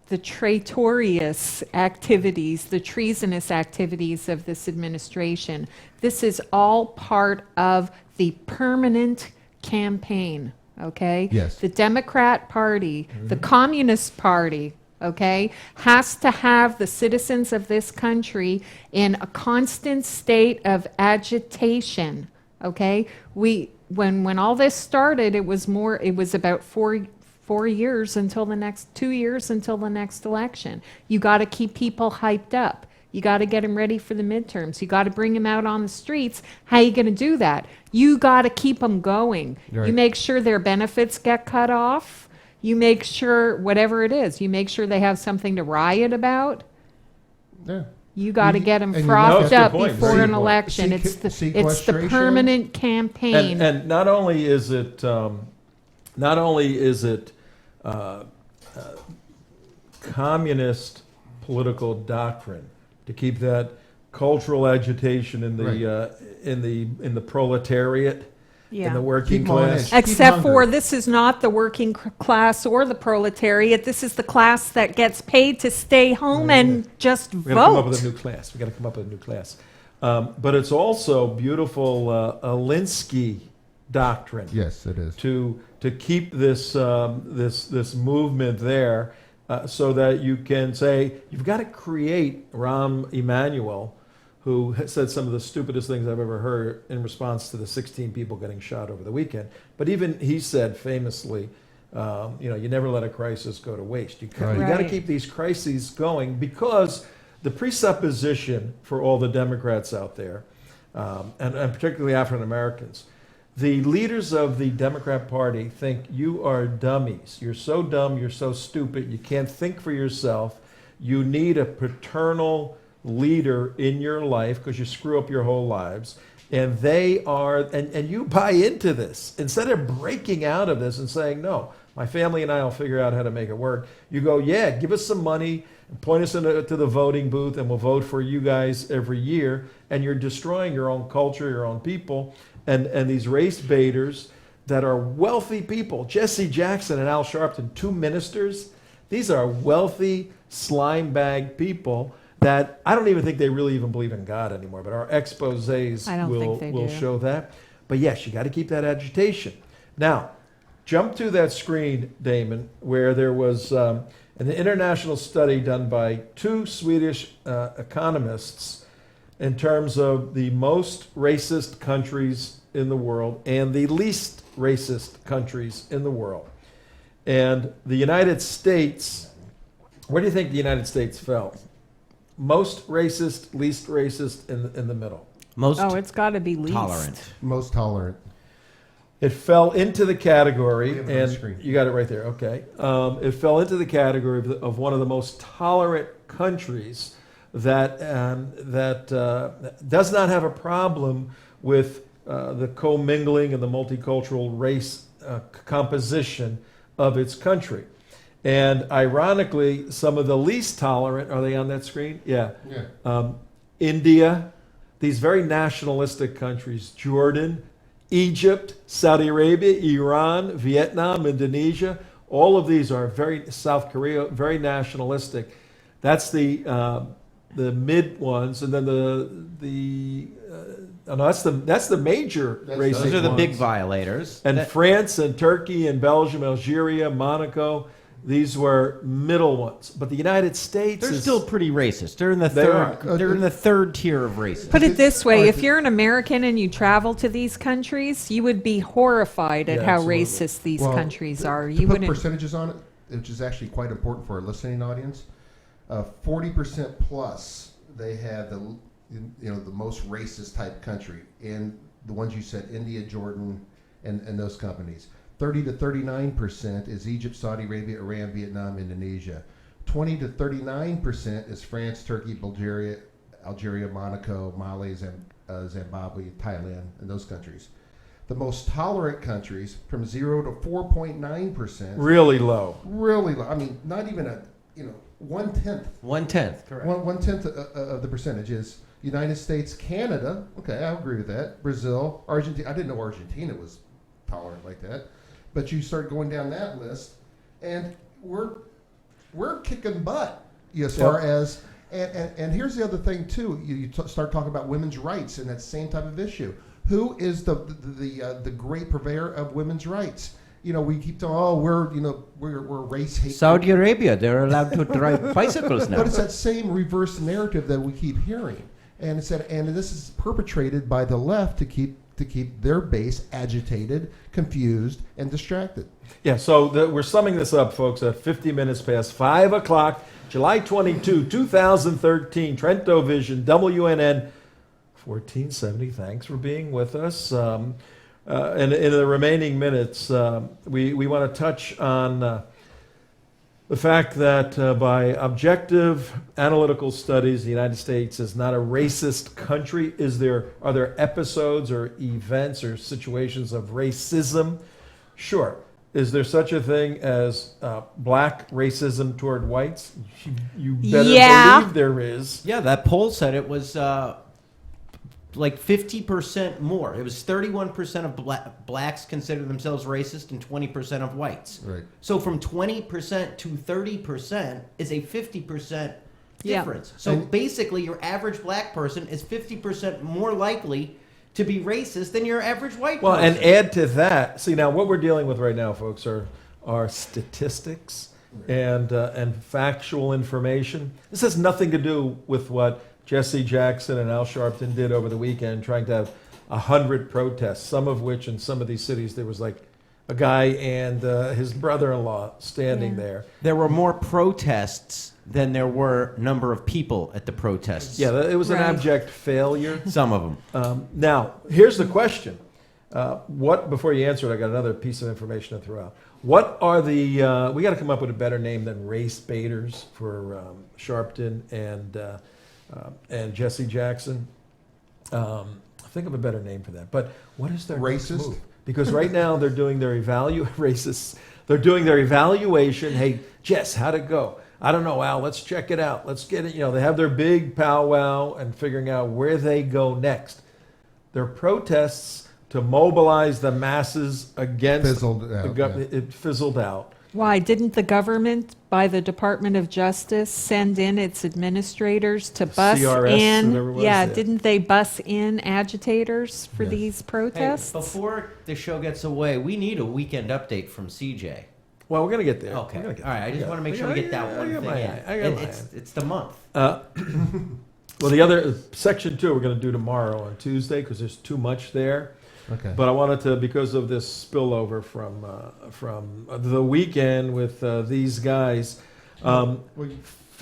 the traitorous activities, the treasonous activities of this administration. This is all part of the permanent campaign, okay? Yes. The Democrat Party, the Communist Party, okay, has to have the citizens of this country in a constant state of agitation, okay? When all this started, it was about 4 years until the next 2 years until the next election. You got to keep people hyped up. You got to get them ready for the midterms. You got to bring them out on the streets. How are you going to do that? You got to keep them going. Right. You make sure their benefits get cut off. You make sure, whatever it is, you make sure they have something to riot about. Yeah. You got to get them and That's frothed the up point. before an election. It's the Sequestration. permanent campaign. And not only is it communist political doctrine to keep that cultural agitation in the Right. in the proletariat, in Yeah. the working Keep 'em on class. edge. Except Keep for hungry. this is not the working class or the proletariat. This is the class that gets paid to stay home and just We got to come up with a vote. new class. We got to come up with a new class. But it's also beautiful Alinsky doctrine. Yes, it is. To keep this this movement there, so that you can say you've got to create Rahm Emanuel, who has said some of the stupidest things I've ever heard in response to the 16 people getting shot over the weekend. But even he said famously, you never let a crisis go to waste. You got to Right. keep these crises going, because the presupposition for all the Democrats out there, and particularly African Americans, the leaders of the Democrat Party think you are dummies. You're so dumb, you're so stupid, you can't think for yourself. You need a paternal leader in your life because you screw up your whole lives. And they are, and you buy into this. Instead of breaking out of this and saying, no, my family and I will figure out how to make it work, you go, yeah, give us some money, and point us to the voting booth, and we'll vote for you guys every year. And you're destroying your own culture, your own people. And these race baiters that are wealthy people, Jesse Jackson and Al Sharpton, 2 ministers, these are wealthy, slime bag people that I don't even think they really even believe in God anymore, but our exposés I don't think they will do. show that. But yes, you got to keep that agitation. Now, jump to that screen, Damon, where there was an international study done by 2 Swedish economists in terms of the most racist countries in the world and the least racist countries in the world. And the United States, where do you think the United States fell? Most racist, least racist, in the middle. Most Oh, it's got to be least. tolerant. Most tolerant. It fell into the category, We have it on the and screen. you got it right there. Okay, it fell into the category of one of the most tolerant countries that does not have a problem with the commingling and the multicultural race composition of its country. And ironically, some of the least tolerant, are they on that screen? Yeah. India, these very nationalistic countries, Jordan, Egypt, Saudi Arabia, Iran, Vietnam, Indonesia, all of these are South Korea, very nationalistic. That's the mid ones, and then that's the major racist Those are the big ones. violators. And That- France and Turkey and Belgium, Algeria, Monaco, these were middle ones. But the United States they're is still pretty racist. They're in the They third. are. They're in the third tier of racist. Put it this way, if you're an American and you travel to these countries, you would be horrified at Yeah, how absolutely. racist these Well, countries are. To You put wouldn't. percentages on it, which is actually quite important for our listening audience. 40% plus, they have the most racist type country in the ones you said, India, Jordan, and those companies. 30 to 39% is Egypt, Saudi Arabia, Iran, Vietnam, Indonesia. 20 to 39% is France, Turkey, Bulgaria, Algeria, Monaco, Mali, Zimbabwe, Thailand, and those countries. The most tolerant countries, from 0 to 4.9%. really low. Really low. I mean, not even a 1/10. 1/10. Correct. 1/10 of the percentage is United States, Canada. Okay, I agree with that. Brazil, Argentina. I didn't know Argentina was tolerant like that, but you start going down that list, and we're kicking butt as far as. And here's the other thing too. You start talking about women's rights and that same type of issue. Who is the great purveyor of women's rights? We keep talking. We're race hate. Saudi Arabia, they're allowed to drive bicycles now. But it's that same reverse narrative that we keep hearing, and this is perpetrated by the left to keep their base agitated, confused, and distracted. Yeah, so we're summing this up, folks, at 50 minutes past 5 o'clock, July 22, 2013, TrentoVision, WNN 1470. Thanks for being with us. And in the remaining minutes, we want to touch on the fact that by objective analytical studies, the United States is not a racist country. Are there episodes or events or situations of racism? Sure. Is there such a thing as black racism toward whites? You better believe there is. Yeah, that poll said it was like 50% more. It was 31% of blacks consider themselves racist and 20% of whites. Right. So from 20% to 30% is a 50% difference. So basically, your average black person is 50% more likely to be racist than your average white person. Well, and add to that, see now what we're dealing with right now, folks, are statistics and factual information. This has nothing to do with what Jesse Jackson and Al Sharpton did over the weekend, trying to have 100 protests, some of which in some of these cities there was like a guy and his brother-in-law standing there. There were more protests than there were number of people at the protests. Yeah, it was an abject failure. Some of them. Now, here's the question. Before you answer it, I got another piece of information to throw out. What are the, we got to come up with a better name than race baiters for Sharpton and Jesse Jackson. Think of a better name for that. But what is their next Racist? move? Because right now they're doing their racists. They're doing their evaluation. Hey, Jess, how'd it go? I don't know, Al. Let's check it out. Let's get it. You know, they have their big powwow and figuring out where they go next. Their protests to mobilize the masses against the government. It fizzled out. Why didn't the government, by the Department of Justice, send in its administrators to bus CRS, in? whatever it was, Yeah, yeah. didn't they bus in agitators for these protests? Hey, before the show gets away, we need a weekend update from CJ. Well, we're going to get there. Okay. All right. I just want to make sure we get that one thing in. It's the month. Well, the other section 2 we're going to do tomorrow on Tuesday because there's too much there. Okay. But I wanted to, because of this spillover from the weekend with these guys,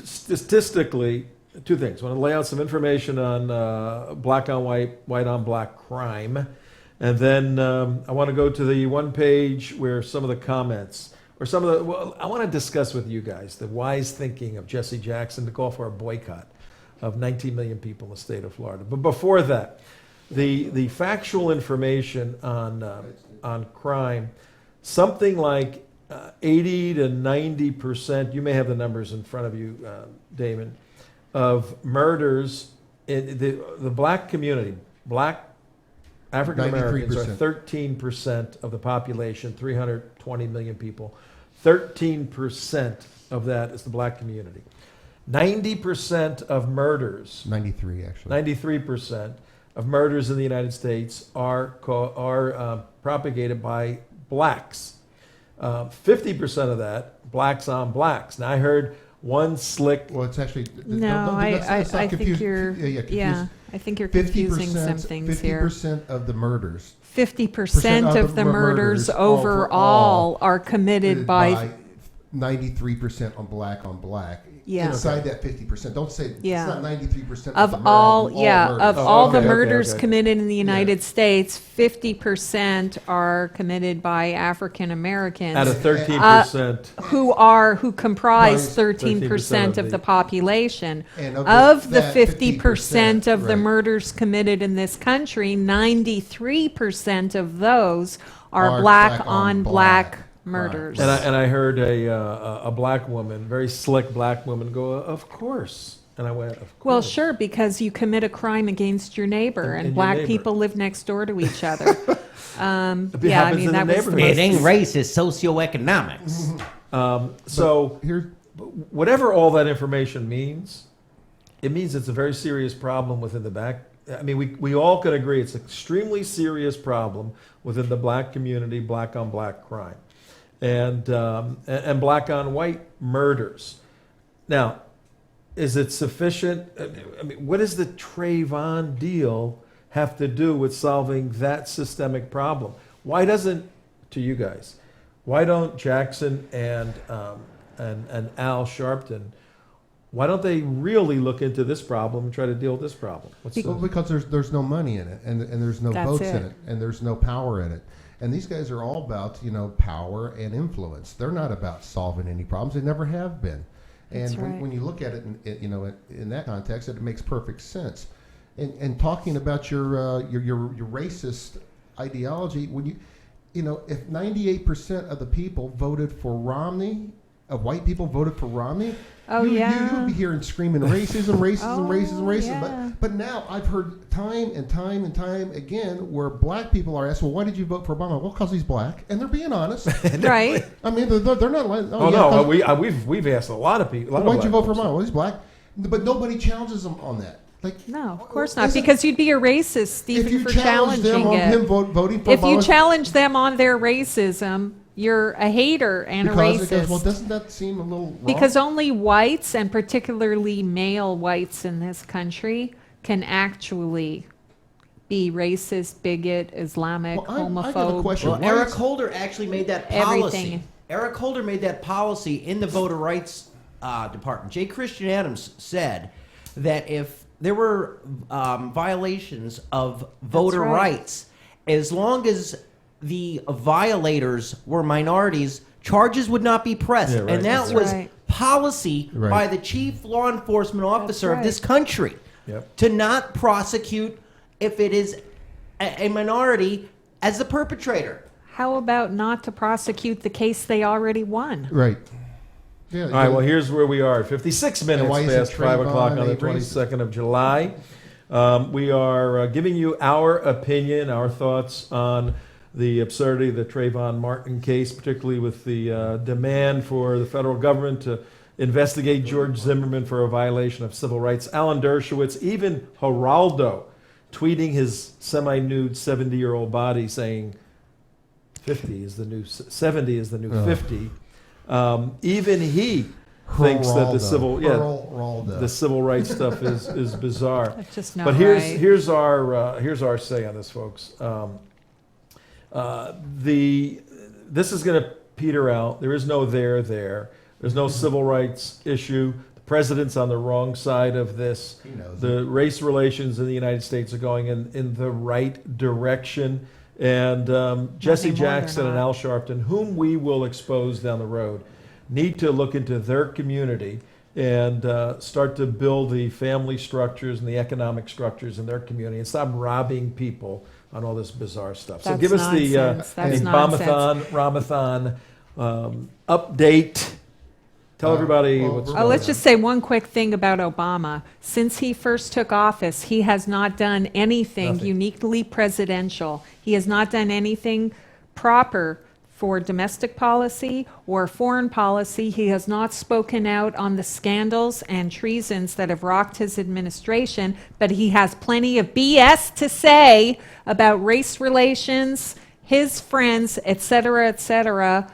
statistically, two things. I want to lay out some information on black on white, white on black crime. And then I want to go to the one page where some of the comments, or some of the, well, I want to discuss with you guys the wise thinking of Jesse Jackson to call for a boycott of 19 million people in the state of Florida. But before that, the factual information on crime, something like 80 to 90%, you may have the numbers in front of you, Damon, of murders in the black community, black African Americans are 13% of the population, 320 million people. 13% of that is the black community. 90% of murders, 93 actually. 93% of murders in the United States are propagated by blacks. 50% of that, blacks on blacks. Now I heard one slick. Well, it's actually I think you're I think you're confusing some things here. 50% of the murders. 50% of the murders overall are committed by 93% on black. Yeah. Inside that 50%. Don't say it's not 93% of the all murders. of all the murders committed in the United States, 50% are committed by African Americans. Out of 13%. Who comprise 13% of the population. And of the 50% of the murders committed in this country, 93% of those are black on black murders. Right. And I heard a black woman, very slick black woman, go, "Of course." And I went, "Of course." Well, sure, because you commit a crime against your neighbor, and black people live next door to each other. I mean that was it ain't race, it's socioeconomics. So whatever all that information means, it means it's a very serious problem within the back. I mean, we all can agree it's an extremely serious problem within the black community, black on black crime. And black on white murders. Now, is it sufficient? I mean, what does the Trayvon deal have to do with solving that systemic problem? Why doesn't, to you guys, why don't Jackson and Al Sharpton, why don't they really look into this problem and try to deal with this problem? Because there's no money in it, and there's no votes in it, and there's no power in it. And these guys are all about, power and influence. They're not about solving any problems. They never have been. And when you look at it, in that context, it makes perfect sense. And talking about your racist ideology, you know, if 98% of the people voted for Romney, of white people voted for Romney, you would be hearing screaming racism, racism. Yeah. But now I've heard time and time again where black people are asked, well, why did you vote for Obama? Well, because he's black, and they're being honest. Right. I mean, they're not like, we've asked a lot of people. Why did you vote for Obama? Well, he's black, but nobody challenges them on that. Like, no, of course not, because you'd be a racist even for challenging them on it. him voting for if Obama, you challenge them on their racism, you're a hater and a racist. Well, doesn't that seem a little wrong? Because only whites, and particularly male whites in this country, can actually be racist, bigot, Islamic, homophobe. I got a question. Well, Eric Holder actually made that policy. Everything. Eric Holder made that policy in the voter rights department. J. Christian Adams said that if there were violations of voter rights, as long as the violators were minorities, charges would not be pressed. Yeah, right. And that was policy by the chief law enforcement officer of this country to not prosecute if it is a minority as the perpetrator. How about not to prosecute the case they already won? Right. Yeah, all right, well, here's where we are. 56 minutes past 5 o'clock on the 22nd of July. We are giving you our opinion, our thoughts on the absurdity of the Trayvon Martin case, particularly with the demand for the federal government to investigate George Zimmerman for a violation of civil rights. Alan Dershowitz, even Geraldo, tweeting his semi-nude 70-year-old body saying 50 is the new 70 is the new 50. Even he thinks that the civil rights stuff is bizarre. That's just not but right. here's our say on this, folks. This is going to peter out. There is no there. There's no civil rights issue. The president's on the wrong side of this. The race relations in the United States are going in the right direction. And Jesse Jackson and Al Sharpton, whom we will expose down the road, need to look into their community and start to build the family structures and the economic structures in their community and stop robbing people on all this bizarre stuff. So give us the Ramathon update. Tell everybody what's going on. Let's just say one quick thing about Obama. Since he first took office, he has not done anything uniquely presidential. He has not done anything proper for domestic policy or foreign policy. He has not spoken out on the scandals and treasons that have rocked his administration, but he has plenty of BS to say about race relations, his friends, etc.,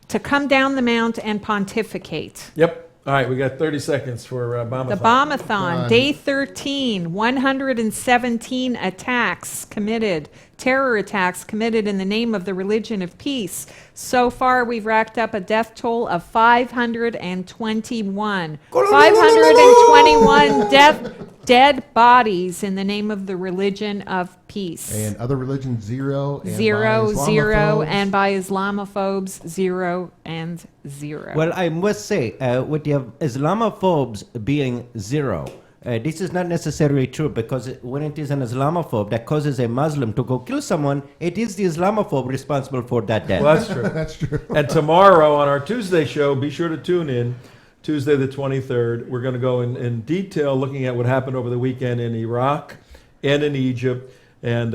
to come down the mount and pontificate. Yep. All right, we got 30 seconds for Obamathon. The Obamathon, day 13, 117 attacks committed, terror attacks committed in the name of the religion of peace. So far, we've racked up a death toll of 521. 521 dead bodies in the name of the religion of peace. And other religions, zero. And zero, and by Islamophobes, 0 and 0. Well, I must say, with the Islamophobes being 0, this is not necessarily true, because when it is an Islamophobe that causes a Muslim to go kill someone, it is the Islamophobe responsible for that death. Well, that's true. That's true. And tomorrow on our Tuesday show, be sure to tune in. Tuesday the 23rd, we're going to go in detail looking at what happened over the weekend in Iraq and in Egypt, and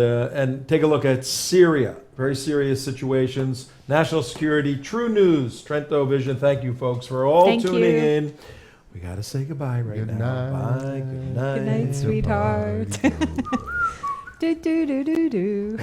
take a look at Syria. Very serious situations. National security, true news, TrentoVision. Thank you, folks, for all tuning in. We got to say goodbye now. Bye. Good night. Good night, sweetheart. Do, do, do, do, do.